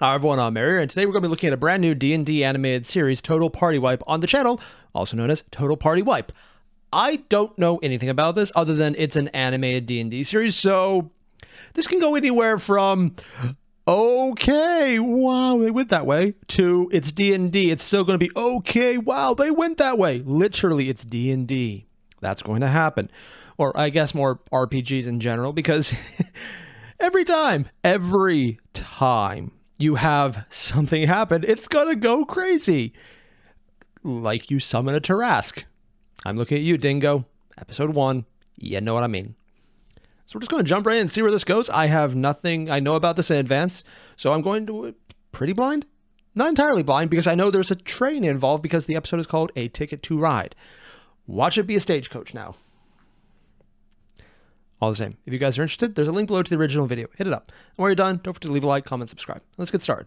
Hi everyone, I'm Airier, and today we're going to be looking at a brand new D&D animated series, Total Party Wipe, on the channel, also known as Total Party Wipe. I don't know anything about this other than it's an animated D&D series, so this can go anywhere from, okay, wow, they went that way, to it's D&D, it's still going to be, okay, wow, they went that way. Literally, it's D&D. That's going to happen. Or I guess more RPGs in general, because every time you have something happen, it's gonna go crazy. Like you summon a Tarask. I'm looking at you, Dingo. Episode 1. You know what I mean. So we're just gonna jump right in and see where this goes. I have nothing I know about this in advance, so I'm going to pretty blind. Not entirely blind, because I know there's a train involved because the episode is called A Ticket to Ride. Watch it be a stagecoach now. All the same, if you guys are interested, there's a link below to the original video. Hit it up. And when you're done, don't forget to leave a like, comment, subscribe. Let's get started.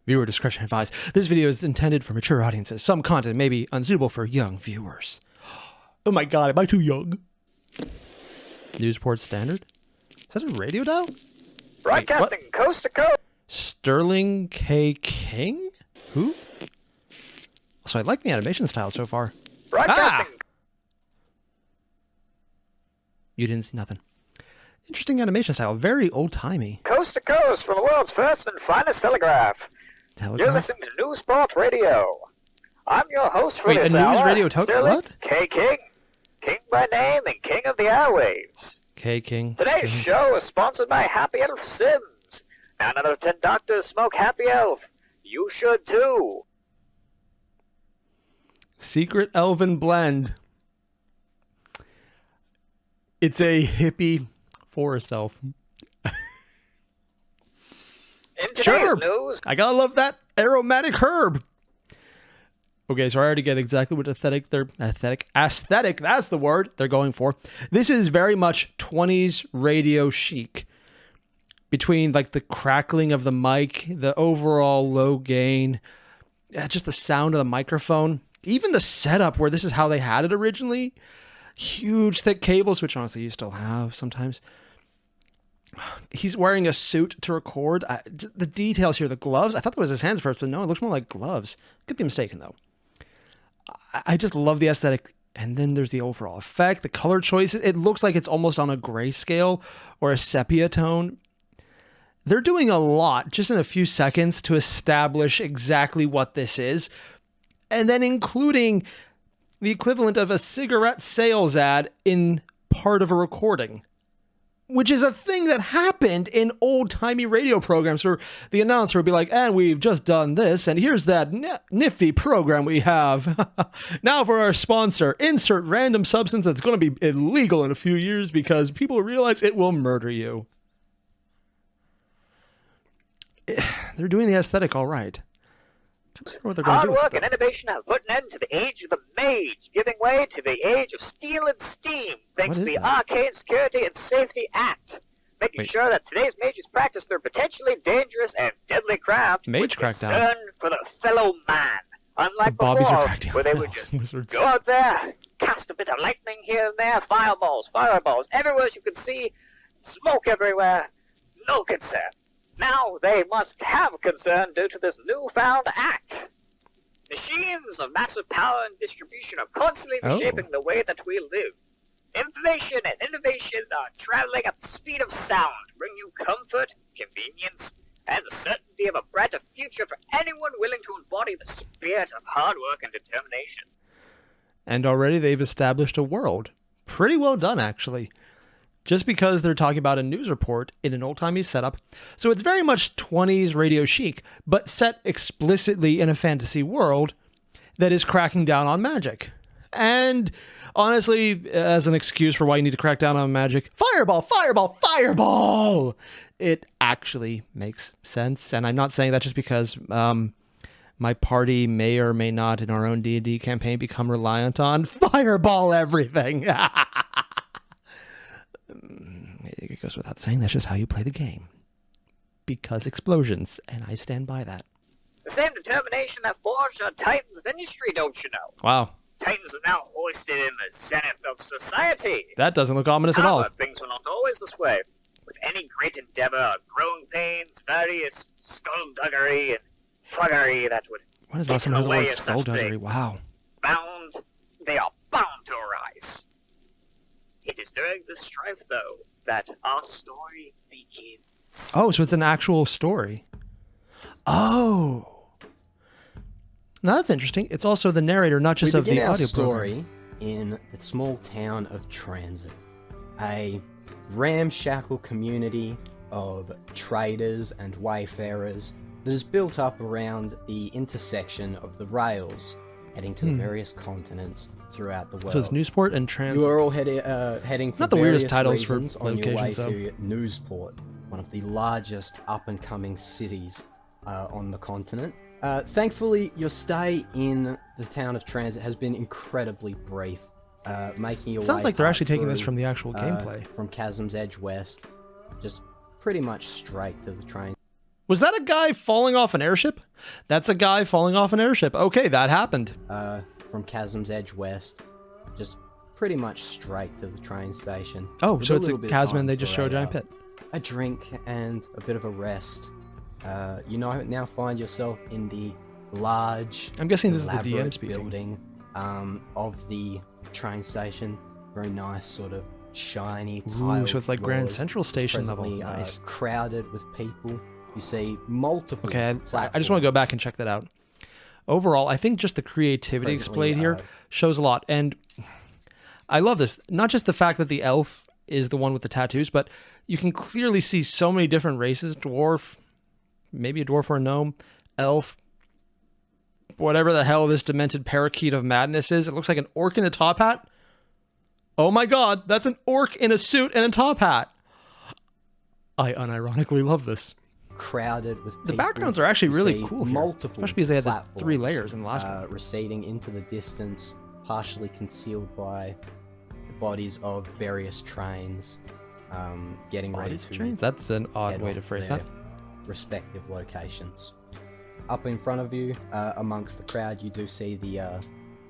Viewer discretion advised. This video is intended for mature audiences. Some content may be unsuitable for young viewers. Oh my god, am I too young? Newsport Standard? Is that a radio dial? Broadcasting coast to coast. Sterling K. King? Who? So I like the animation style so far. Broadcasting. You didn't see nothing. Interesting animation style. Very old-timey. Coast to coast from the world's first and finest telegraph. You're listening to Newsport Radio. I'm your host for this hour. News radio what? K. King. King by name and king of the airwaves. K. King. Today's show is sponsored by Happy Elf Sims. 9 out of 10 doctors smoke Happy Elf. You should too. Secret Elven Blend. It's a hippie forest elf. In today's news, I gotta love that aromatic herb. Okay, so I already get exactly what aesthetic, that's the word they're going for. This is very much 20s radio chic. Between like the crackling of the mic, the overall low gain, just the sound of the microphone, even the setup where this is how they had it originally. Huge thick cables, which honestly you still have sometimes. He's wearing a suit to record. The details here, the gloves. I thought that was his hands first, but no, it looks more like gloves. Could be mistaken though. I just love the aesthetic. And then there's the overall effect, the color choices. It looks like it's almost on a grayscale or a sepia tone. They're doing a lot just in a few seconds to establish exactly what this is. And then including the equivalent of a cigarette sales ad in part of a recording, which is a thing that happened in old-timey radio programs where the announcer would be like, and we've just done this, and here's that nifty program we have. Now for our sponsor, insert random substance that's going to be illegal in a few years because people realize it will murder you. They're doing the aesthetic all right. Hard work and innovation have put an end to the age of the mage, giving way to the age of steel and steam, thanks to the Arcane Security and Safety Act, making sure that today's mages practice their potentially dangerous and deadly craft with concern for the fellow man. Unlike before, where they would just go out there, cast a bit of lightning here and there, fireballs, everywhere you can see, smoke everywhere, no concern. Now they must have concern due to this newfound act. Machines of massive power and distribution are constantly reshaping the way that we live. Information and innovation are traveling at the speed of sound, bring you comfort, convenience, and the certainty of a brighter future for anyone willing to embody the spirit of hard work and determination. And already they've established a world. Pretty well done, actually. Just because they're talking about a news report in an old-timey setup. So it's very much 20s radio chic, but set explicitly in a fantasy world that is cracking down on magic. And honestly, as an excuse for why you need to crack down on magic, fireball, fireball, fireball! It actually makes sense. And I'm not saying that just because my party may or may not in our own D&D campaign become reliant on fireball everything. It goes without saying, that's just how you play the game. Because explosions, and I stand by that. The same determination that forged our titans of industry, don't you know? Wow. Titans are now hoisted in the zenith of society. That doesn't look ominous at all. Things were not always this way. with any great endeavor or growing pains, various skullduggery and fuggery that would When is the last time I heard the word skullduggery? Wow. They are bound to arise. It is during this strife, though, that our story begins. Oh, so it's an actual story. Oh. Now that's interesting. It's also the narrator, not just of the audio story program. In the small town of Transit, a ramshackle community of traders and wayfarers that is built up around the intersection of the rails heading to the various continents throughout the world. So it's Newsport and Transit. You are all heading for not the weirdest various titles for reasons on your way locations, to Newsport, one of the largest up-and-coming cities on the continent. Thankfully, your stay in the town of Transit has been incredibly brief, making your way sounds like they're actually taking this through, from the actual gameplay. From Chasm's Edge West, just pretty much straight to the train. Was that a guy falling off an airship? That's a guy falling off an airship. Okay, that happened. From Chasm's Edge West, just pretty much straight to the train station. Oh, so it's a chasm and they just show a giant pit. A drink and a bit of a rest. You now find yourself in the large, I'm guessing this is the DM elaborate speaking. building of the train station. Very nice, sort of shiny tiled so it's like Grand floors. Central Station level. Presently, Nice. crowded with people. You see multiple. Okay, I just want to go back and check that out. Overall, I think just the creativity displayed here shows a lot. And I love this. Not just the fact that the elf is the one with the tattoos, but you can clearly see so many different races. Dwarf, maybe a dwarf or a gnome, elf, whatever the hell this demented parakeet of madness is. It looks like an orc in a top hat. Oh my god, that's an orc in a suit and a top hat. I unironically love this. Crowded with people. The backgrounds are actually really cool here, multiple especially because they had the platforms, 3 layers in the last one. receding into the distance, partially concealed by the bodies of various trains, getting ready Bodies of to trains? That's an odd head way off to phrase their that. respective locations. Up in front of you, amongst the crowd, you do see the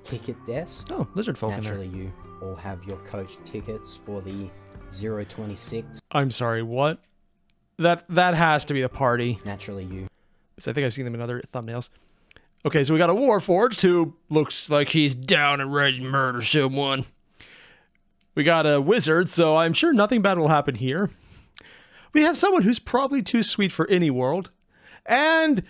ticket desk. Oh, lizard folk in there. Naturally, you all have your coach tickets for the 026. I'm sorry, what? That has to be the party. Naturally, you. So I think I've seen them in other thumbnails. Okay, so we got a Warforged who looks like he's down and ready to murder someone. We got a wizard, so I'm sure nothing bad will happen here. We have someone who's probably too sweet for any world. And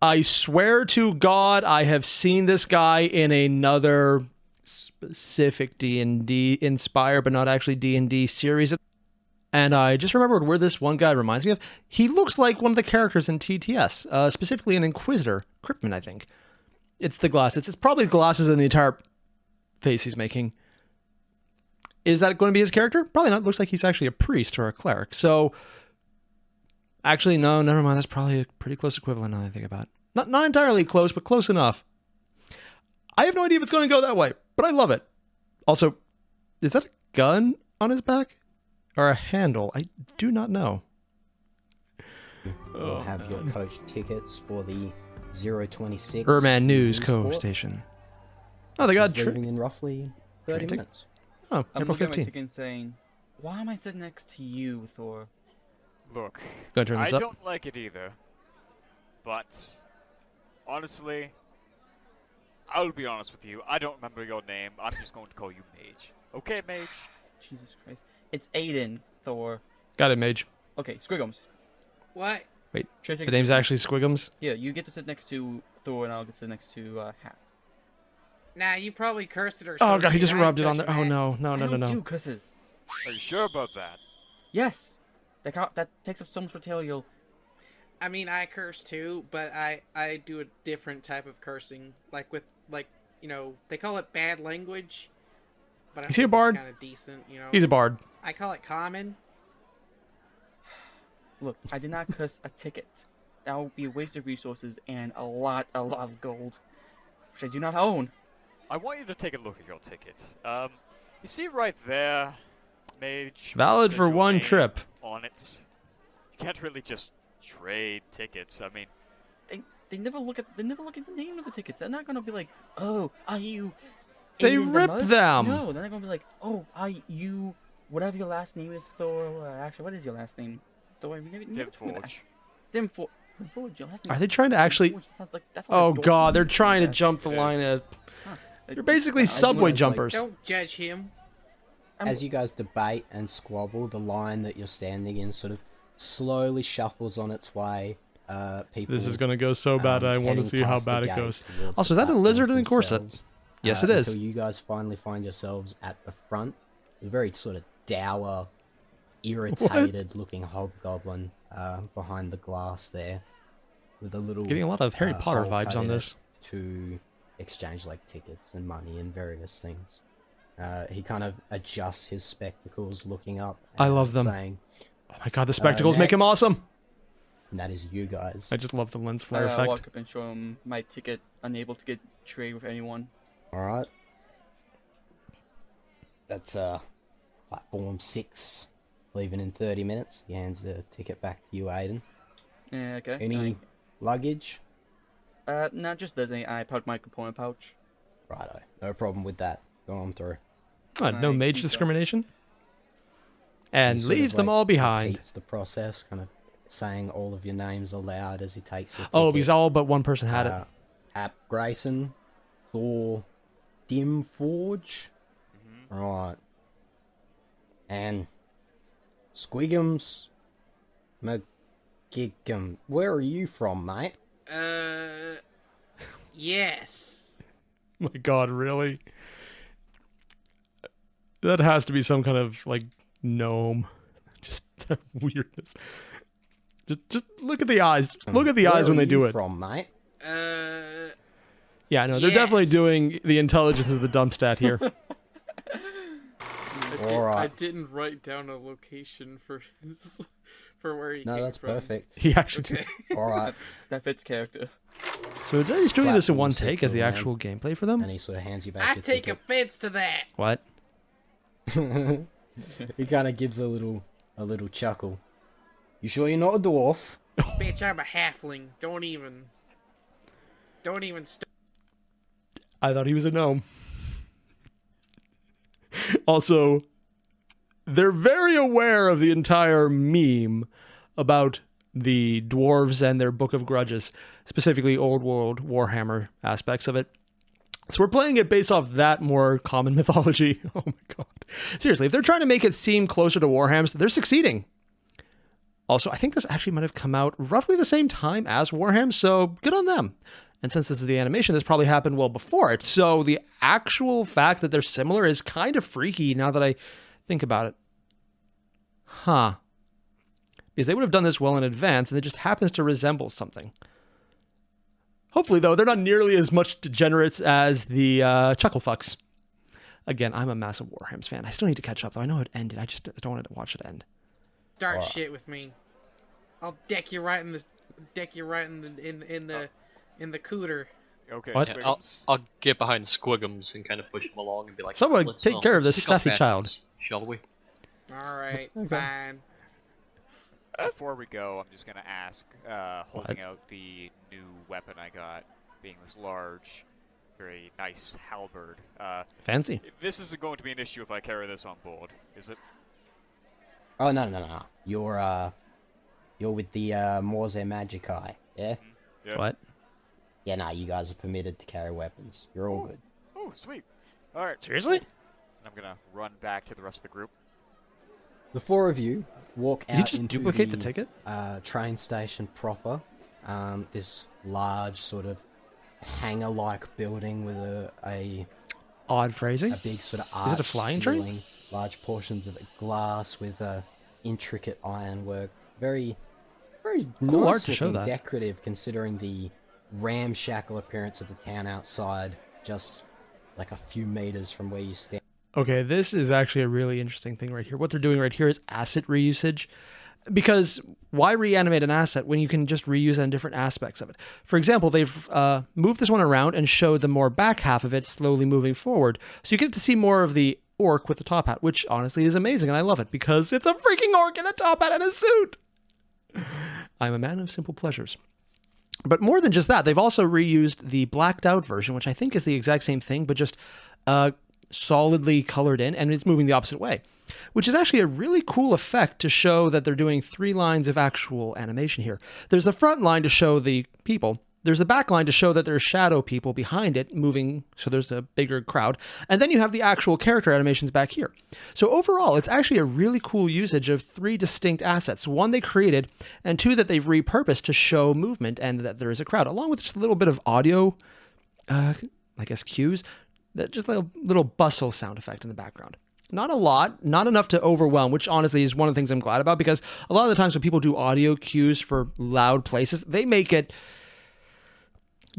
I swear to God, I have seen this guy in another specific D&D inspired, but not actually D&D series. And I just remembered where this one guy reminds me of. He looks like one of the characters in TTS, specifically an Inquisitor, Cryptman, I think. It's the glasses. It's probably the glasses and the entire face he's making. Is that going to be his character? Probably not. Looks like he's actually a priest or a cleric. So, actually, no, never mind. That's probably a pretty close equivalent now that I think about it. Not entirely close, but close enough. I have no idea if it's going to go that way, but I love it. Also, is that a gun on his back? Or a handle? I do not know. You'll have your coach tickets for the 026. Urban News Newsport, Co-Station. Oh, they got... leaving in roughly 30 minutes. Oh, I'm April looking at my 15th. ticket and saying, why am I sitting next to you, Thor? Look, Go turn this I up. don't like it either, but honestly, I'll be honest with you. I don't remember your name. I'm just going to call you Mage. Okay, Mage? Jesus Christ. It's Aiden, Thor. Got it, Mage. Okay, Squigums. What? Wait, Should I take the name's actually Squigums? Yeah, you get to sit next to Thor and I'll get to sit next to Hat. Nah, you probably cursed it or Oh something. god, he just I ain't rubbed it on there. touching Oh that. no, no, I no, no, don't do no. curses. Are you sure about that? Yes. That takes up so much material. I mean, I curse too, but I do a different type of cursing, like you know, they call it bad language. But I Is he a think bard? Kind of decent, you know. He's a bard. I call it common. Look, I did not curse a ticket. That would be a waste of resources and a lot of gold, which I do not own. I want you to take a look at your ticket. You see right there, Mage? Valid says for your one name trip. On it. You can't really just trade tickets. I mean, They never look at the name of the tickets. They're not gonna be like, oh, are you? They Aiden the rip Mud? them. No, they're not gonna be like, oh, are you whatever your last name is, Thor. Actually, what is your last name? Thor. Dimforge. Dimforge. Your last name Are they trying to actually? Oh God, they're trying to jump the line. They're basically subway jumpers. Don't judge him. As you guys debate and squabble, the line that you're standing in sort of slowly shuffles on its way. People. This is gonna go so bad. I want to heading see how past the bad it gate goes. towards Also, is the that a lizard in the platforms corset? themselves, Yes, it is. Until you guys finally find yourselves at the front. A very sort of dour, irritated-looking hobgoblin behind the glass there, with a little Getting a lot of Harry Potter hole vibes cut on in it this. to exchange like tickets and money and various things. He kind of adjusts his spectacles, looking up. I and love them. Saying, Oh my God, the spectacles make him next. awesome. and that is you guys. I just love the lens flare effect. Walk up and show him my ticket. Unable to get trade with anyone. All right. That's platform 6, leaving in 30 minutes. He hands the ticket back to you, Aiden. Yeah, okay. Any luggage? No, just Disney. I packed my component pouch. Righto, no problem with that. Go on through. No I mage think so. discrimination. He And sort of, leaves them like, all behind. Repeats the process, kind of saying all of your names aloud as he takes your ticket. Oh, because all but one person had it. App Grayson, Thor, Dimforge. Right. And Squigums McGigum. Where are you from, mate? Yes. My God, really? That has to be some kind of like gnome. Just that weirdness. Just look at the eyes. Just look at the eyes when they do it. From, mate? Yeah, no, they're definitely doing the intelligence of the dump stat here. I didn't write down a location for his, for where he came No, that's from. perfect. He actually did. All right. That fits character. So he's doing this in one Platform take as the 6 actual gameplay for them? And he sort of hands you back I your take ticket. offense to that. What? He kind of gives a little chuckle. You sure you're not a dwarf? Bitch, I'm a halfling. Don't even I thought he was a gnome. Also, they're very aware of the entire meme about the dwarves and their Book of Grudges, specifically Old World Warhammer aspects of it. So we're playing it based off that more common mythology. Oh my God. Seriously, if they're trying to make it seem closer to Warham's, they're succeeding. Also, I think this actually might have come out roughly the same time as Warham, so good on them. And since this is the animation, this probably happened well before it. So the actual fact that they're similar is kind of freaky now that I think about it. Huh. Because they would have done this well in advance, and it just happens to resemble something. Hopefully, though, they're not nearly as much degenerates as the Chucklefucks. Again, I'm a massive Warham's fan. I still need to catch up, though. I know it ended. I just don't want to watch it end. start shit with me. I'll deck you right in the cooter. Okay. What? Yeah, I'll get behind Squigums and kind of push him along and be like, Someone let's, take care of let's this pick up sassy child. baddies, shall we? All right, fine. Before we go, I'm just gonna ask, holding out the new weapon I got, being this large, very nice halberd. Fancy. This isn't going to be an issue if I carry this on board, is it? Oh no. You're with the Morse Magicae, yeah? Yeah. What? Yeah, no, you guys are permitted to carry weapons. You're all good. Oh, sweet. All right. Seriously? I'm gonna run back to the rest of the group. The four of you walk Did you out just into duplicate the ticket? Train station proper. This large sort of hangar-like building with a Odd phrasing. big sort of Is it a arched flying train? ceiling, large portions of it glass with intricate ironwork. Very Cool art nice to show looking, that. decorative considering the ramshackle appearance of the town outside, just like a few meters from where you stand. Okay, this is actually a really interesting thing right here. What they're doing right here is asset reusage. Because why reanimate an asset when you can just reuse it in different aspects of it? For example, they've moved this one around and showed the more back half of it slowly moving forward. So you get to see more of the orc with the top hat, which honestly is amazing, and I love it because it's a freaking orc in a top hat and a suit. I'm a man of simple pleasures. But more than just that, they've also reused the blacked out version, which I think is the exact same thing, but just solidly colored in, and it's moving the opposite way, which is actually a really cool effect to show that they're doing 3 lines of actual animation here. There's the front line to show the people. There's the back line to show that there's shadow people behind it moving, so there's a bigger crowd. And then you have the actual character animations back here. So overall, it's actually a really cool usage of 3 distinct assets. 1 they created, and 2 that they've repurposed to show movement and that there is a crowd, along with just a little bit of audio, I guess cues, that just like a little bustle sound effect in the background. Not a lot, not enough to overwhelm, which honestly is one of the things I'm glad about, because a lot of the times when people do audio cues for loud places, they make it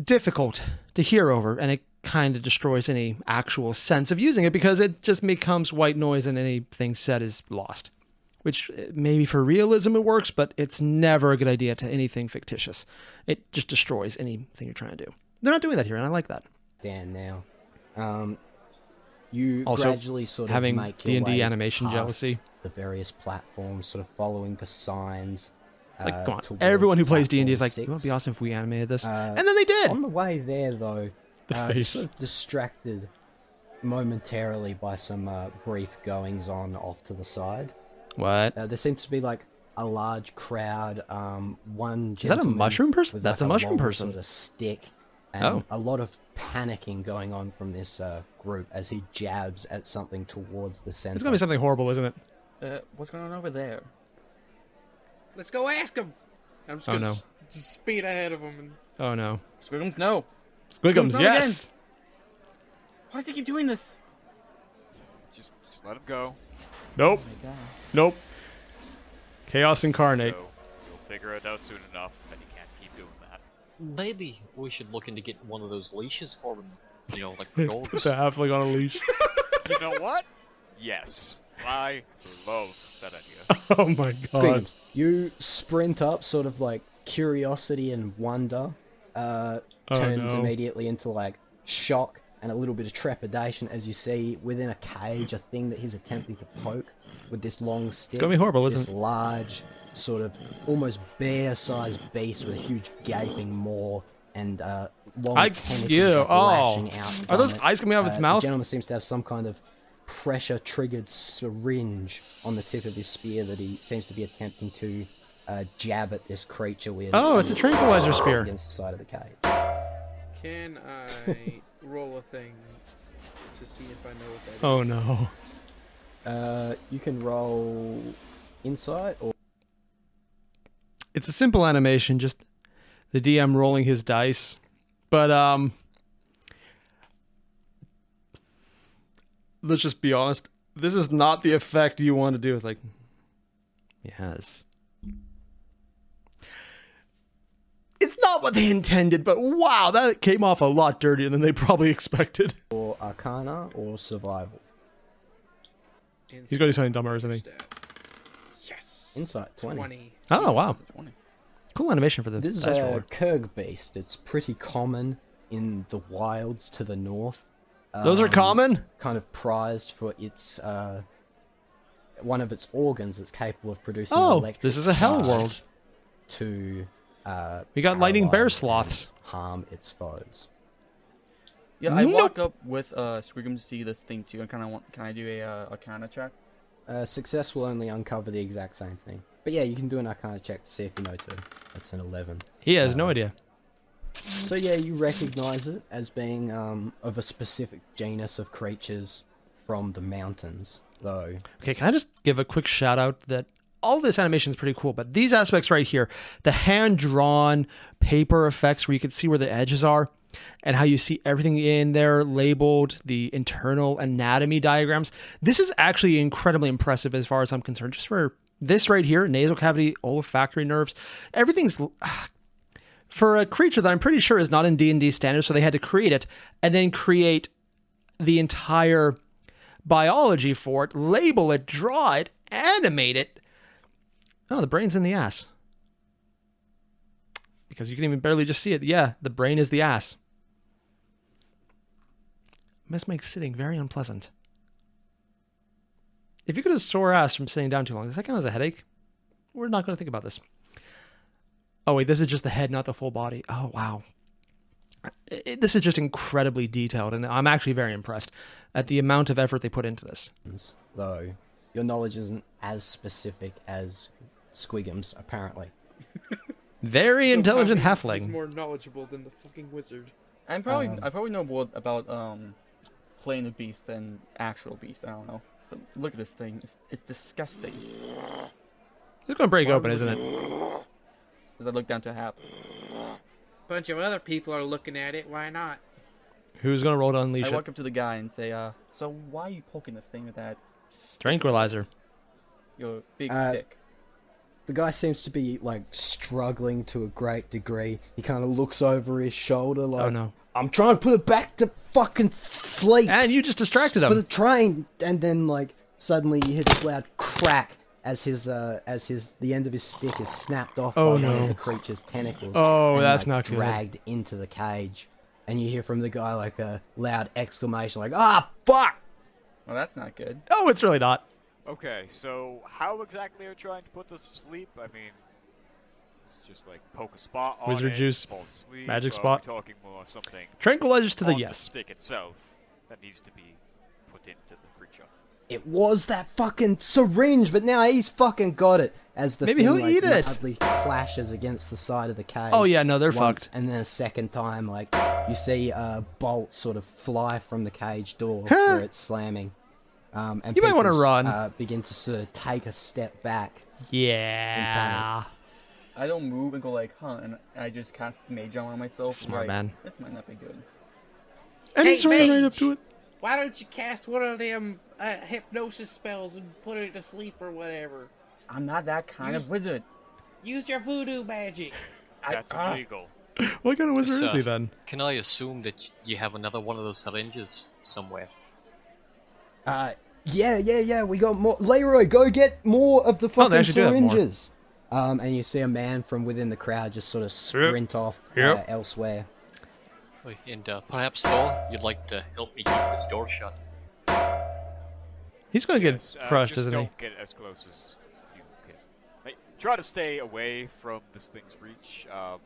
difficult to hear over, and it kind of destroys any actual sense of using it because it just becomes white noise and anything said is lost. Which maybe for realism it works, but it's never a good idea to anything fictitious. It just destroys anything you're trying to do. They're not doing that here, and I like that. Dan, now, you Also, gradually sort of having make your D&D way animation past jealousy. the various platforms, sort of following the signs. Like, come on. towards Everyone who plays D&D is platform like, it would 6. be awesome if we animated this. And then they did! On the way there, though, The you're face. sort of distracted momentarily by some brief goings-on off to the side. What? There seems to be, like, a large crowd, one Is that a gentleman mushroom person? with, That's like, a mushroom long person. sort of stick, and Oh. a lot of panicking going on from this group as he jabs at something towards the center. It's gonna be something horrible, isn't it? What's going on over there? Let's go ask him. I'm just Oh, gonna no. just speed ahead of him. And... Oh no. Squiggums, no. Squiggums, No, yes! Why does he keep doing this? Just let him go. Nope. Oh my god. Nope. Chaos incarnate. So you'll figure it out soon enough that he can't keep doing that. Maybe we should look into getting one of those leashes for them. You know, like the Put dogs. the halfling on a leash. You know what? Yes. I love that idea. Oh my god. Squiggums, you sprint up, sort of like curiosity and wonder, turns no. immediately into like shock and a little bit of trepidation as you see within a cage a thing that he's attempting to poke with this long stick. It's gonna be horrible, This isn't it? large, sort of almost bear-sized beast with a huge gaping maw and long tentacles lashing out. Are those from it. eyes coming out of its The mouth? gentleman seems to have some kind of pressure-triggered syringe on the tip of his spear that he seems to be attempting to jab at this creature with. Oh, it's a tranquilizer spear. Against the side of the cage. Can I roll a thing to see if I know what that is? Oh no. You can roll insight or It's a simple animation, just the DM rolling his dice. But let's just be honest. This is not the effect you want to do. It's like, yes. It's not what they intended, but wow, that came off a lot dirtier than they probably expected. arcana or survival. He's got to do something dumber, isn't he? Yes. Insight 20. 20. Oh, wow. 20. Cool animation for the This is dice a roller. Kurg beast. It's pretty common in the wilds to the north. Those are common? Kind of prized for its one of its organs that's capable of producing Oh, electric this is a hell charge world. to We got lightning bear paralyze sloths. and harm its foes. Yeah, I Nope. walk up with Squiggum to see this thing too, and kind of want. Can I do a Arcana check? Success will only uncover the exact same thing. But yeah, you can do an arcana check to see if you know too. That's an 11. He has no idea. So yeah, you recognize it as being of a specific genus of creatures from the mountains, though. Okay, can I just give a quick shout out that all this animation is pretty cool, but these aspects right here, the hand-drawn paper effects where you can see where the edges are and how you see everything in there labeled, the internal anatomy diagrams, this is actually incredibly impressive as far as I'm concerned. Just for this right here, nasal cavity, olfactory nerves, everything's... For a creature that I'm pretty sure is not in D&D standards, so they had to create it, and then create the entire biology for it, label it, draw it, animate it. Oh, the brain's in the ass. Because you can even barely just see it. Yeah, the brain is the ass. This makes sitting very unpleasant. If you get a sore ass from sitting down too long, does that count as a headache? We're not going to think about this. Oh, wait, this is just the head, not the full body. Oh, wow. This is just incredibly detailed, and I'm actually very impressed at the amount of effort they put into this. Though your knowledge isn't as specific as Squigum's, apparently. Very intelligent He's halfling. more knowledgeable than the fucking wizard. I probably know more about playing the beast than actual beast. I don't know. But look at this thing. It's disgusting. It's going to break open, isn't it? Does I look down to a half? Bunch of other people are looking at it. Why not? Who's going to roll to unleash I it? walk up to the guy and say, so why are you poking this thing with that Tranquilizer. your big stick? The guy seems to be, like, struggling to a great degree. He kind of looks over his shoulder like, Oh, no. I'm trying to put it back to fucking sleep And you just distracted for the him. train. And then, like, suddenly you hear this loud crack as the end of his stick is snapped off Oh, by one no. of the creature's tentacles. Oh, and, that's like, not good. dragged into the cage. And you hear from the guy, like, a loud exclamation like, ah, fuck! Well, that's not good. Oh, it's really not. Okay, so how exactly are you trying to put this to sleep? I mean, it's just like poke a spot on Wizard it, juice, fall asleep, magic or spot. Are we talking more something Tranquilizers to the on yes. the stick itself that needs to be put into the creature? It was that fucking syringe, but now he's fucking got it. As the Maybe thing, he'll like, eat it. loudly clashes against the side of the cage. Oh, yeah, no, they're once, fucked. And then a second time, like, you see a bolt sort of fly from the cage door Huh. where it's slamming. And You might wanna people, run. Begin to sort of take a step back. Yeah. I don't move and go like, huh, and I just cast Mage Armor on myself. Smart right, man. This might not be good. And Hey, he's running right up mage! to it. Why don't you cast one of them hypnosis spells and put it to sleep or whatever? I'm not that kind of wizard. Use your voodoo magic. That's illegal. What kind of wizard So, is he then? Can I assume that you have another one of those syringes somewhere? Yeah, we got more. Leroy, go get more of the they fucking actually do have more. syringes. And you see a man from within the crowd just sort of sprint off Yep. elsewhere. Wait, and perhaps, Thor, you'd like to help me keep this door shut? He's going to get Yes, crushed, just isn't he? don't get as close as you can. Like, try to stay away from this thing's reach. Rather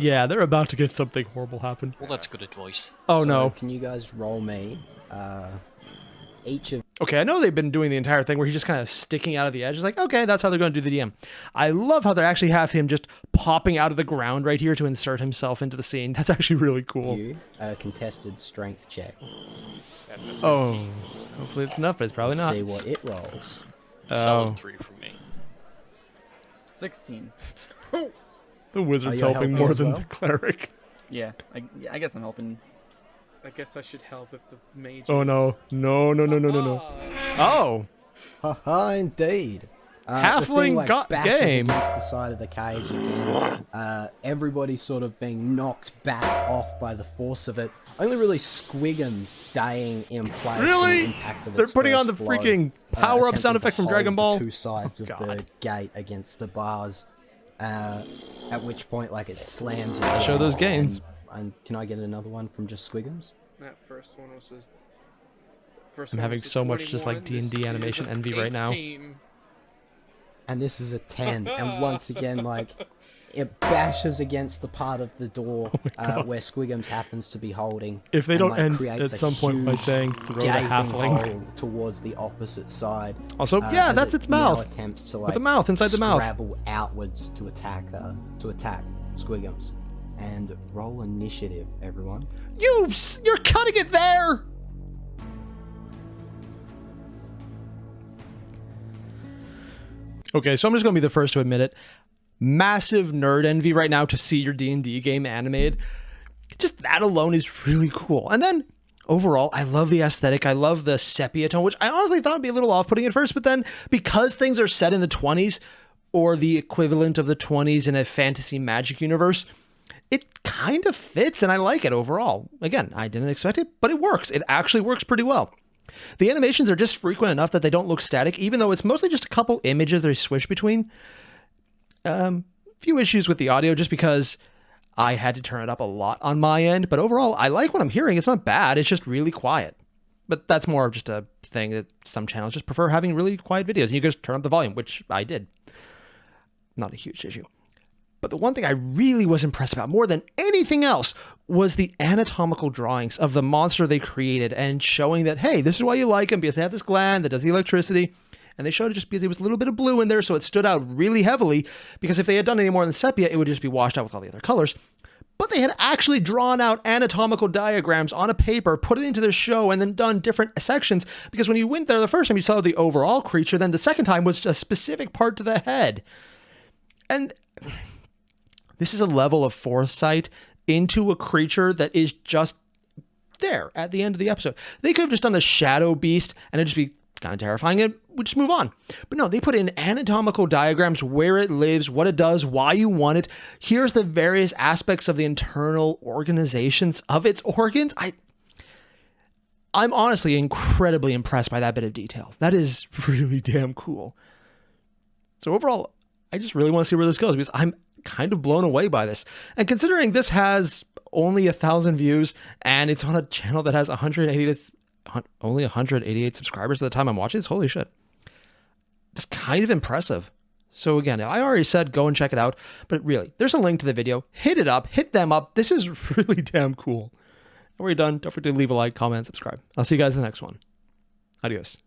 Yeah, they're about to get something horrible happen. Well, that's good advice. Oh, So no. Can you guys roll me? Each of Okay, I know they've been doing the entire thing where he's just kind of sticking out of the edge. It's like, okay, that's how they're going to do the DM. I love how they actually have him just popping out of the ground right here to insert himself into the scene. That's actually really cool. you a contested strength check. that's Oh, hopefully it's enough, but it's probably not. See what it rolls. Oh, Solid 3 from me. 16. the wizard's you helping helping more as than well? the cleric. Yeah, I guess I'm helping. I guess I should help if the mage. Oh, no. No. Oh, Haha, indeed. The Halfling thing, like, got bashes game. against the side of the cage again. Everybody sort of being knocked back off by the force of it. Only really Squiggum's staying in place. from the Really? impact of They're its putting on first the blow, freaking power-up attempting sound to effect from hold Dragon the Ball. two sides of the God. gate against the bars. At which point, like, it slams. Show those gains. And can I get another one from just Squiggums? That first one was a. First I'm one having was a so much just, like, 21, D&D this animation is an envy right now. 18. And this is a 10. And once again, like, it bashes against the part of the door where Squiggums happens to be holding. If they and, don't like, end creates at a some point by huge saying, throw the gaping halfling. hole towards the opposite side. Also, as that's it its now mouth. attempts to, With like, the mouth inside the mouth. scrabble outwards to attack Squiggums. And roll initiative, everyone. You're cutting it there! Okay, so I'm just going to be the first to admit it. Massive nerd envy right now to see your D&D game animated. Just that alone is really cool. And then, overall, I love the aesthetic. I love the sepia tone, which I honestly thought would be a little off-putting at first, but then, because things are set in the 20s, or the equivalent of the 20s in a fantasy magic universe, it kind of fits, and I like it overall. Again, I didn't expect it, but it works. It actually works pretty well. The animations are just frequent enough that they don't look static, even though it's mostly just a couple images they swish between. Few issues with the audio, just because I had to turn it up a lot on my end, but overall, I like what I'm hearing. It's not bad, it's just really quiet. But that's more of just a thing that some channels just prefer having really quiet videos, and you can just turn up the volume, which I did. Not a huge issue. But the one thing I really was impressed about more than anything else was the anatomical drawings of the monster they created and showing that, hey, this is why you like him, because they have this gland that does the electricity. And they showed it just because there was a little bit of blue in there, so it stood out really heavily, because if they had done any more than sepia, it would just be washed out with all the other colors. But they had actually drawn out anatomical diagrams on a paper, put it into their show, and then done different sections, because when you went there the first time, you saw the overall creature, then the second time was a specific part to the head. And this is a level of foresight into a creature that is just there at the end of the episode. They could have just done a shadow beast, and it'd just be kind of terrifying, and we'd just move on. But no, they put in anatomical diagrams, where it lives, what it does, why you want it. Here's the various aspects of the internal organizations of its organs. I'm honestly incredibly impressed by that bit of detail. That is really damn cool. So overall, I just really want to see where this goes, because I'm kind of blown away by this. And considering this has only 1,000 views, and it's on a channel that has only 188 subscribers at the time I'm watching this, holy shit. It's kind of impressive. So again, I already said go and check it out, but really, there's a link to the video. Hit it up, hit them up. This is really damn cool. When we're done, don't forget to leave a like, comment, subscribe. I'll see you guys in the next one. Adios.